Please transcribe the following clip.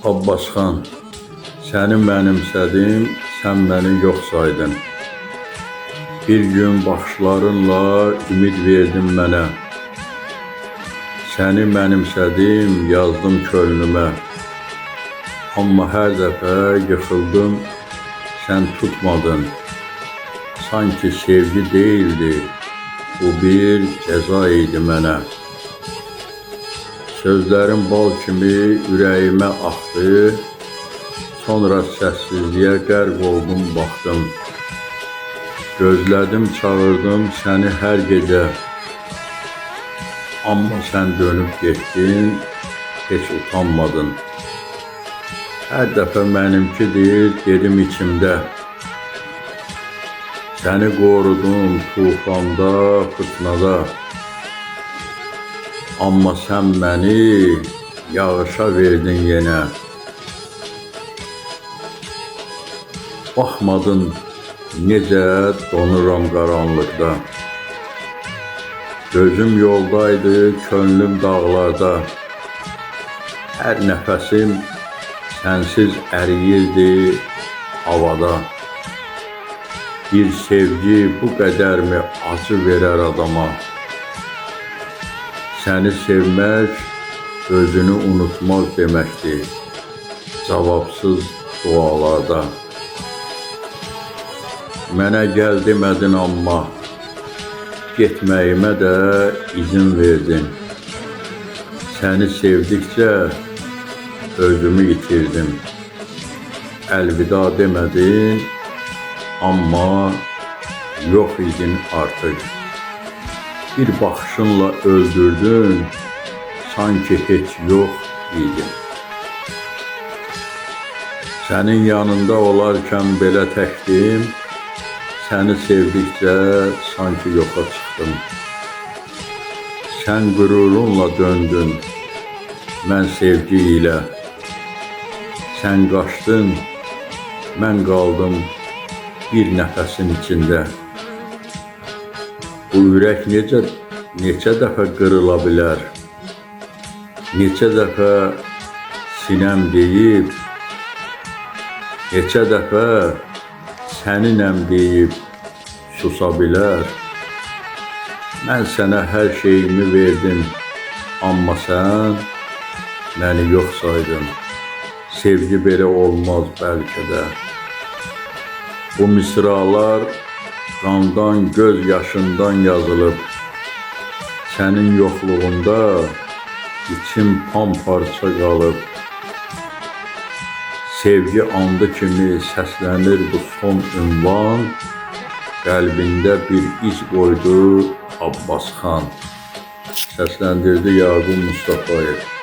Abbasxan, səni mənimsədim, sən məni yox saydın. Bir gün baxışlarınla ümid verdin mənə. Səni mənimsədim, yazdım könlümə. Amma hər dəfə yıxıldım, sən tutmadın. Sanki sevgi değildi, bu bir cəza idi mənə. Sözlərin bal kimi ürəyimə axdı, sonra səssizliyə qərq oldum, baxdım. Gözlədim, çağırdım səni hər gecə. Amma sən dönüb getdin, heç utanmadın. Hər dəfə mənimkidir, dedim içimdə. Səni qorudum tufanda, fırtınada. Amma sən məni yağışa verdin yenə. Baxmadın necə donuram qaranlıqda. Gözüm yoldaydı, könlüm dağlarda. Hər nəfəsim sənsiz əriyirdi havada. Bir sevgi bu qədərmi acı verər adama? Səni sevmək, özünü unutmaq deməkdir, cavabsız dualarda. Mənə gəl demədin amma, getməyimə də izin verdin. Səni sevdikcə özümü itirdim. Əlvida demədin, amma yox idin artıq. Bir baxışınla öldürdün, sanki heç yox idin. Sənin yanında olarkən belə təkdim, səni sevdikcə sanki yoxa çıxdım. Sən qürurunla döndün, mən sevgi ilə. Sən qaçdın, mən qaldım bir nəfəsin içində. Bu ürək neçə dəfə qırıla bilər? Neçə dəfə sinəm deyib, neçə dəfə səninəm deyib susa bilər? Mən sənə hər şeyimi verdim, amma sən məni yox saydın. Sevgi belə olmaz bəlkə də. Bu misralar qandan, göz yaşından yazılıb. Sənin yoxluğunda içim pamparça qalıb. Sevgi andı kimi səslənir bu son ünvan. Qəlbində bir iz qoydu Abbasxan. Səsləndirdi Yaqub Mustafayev.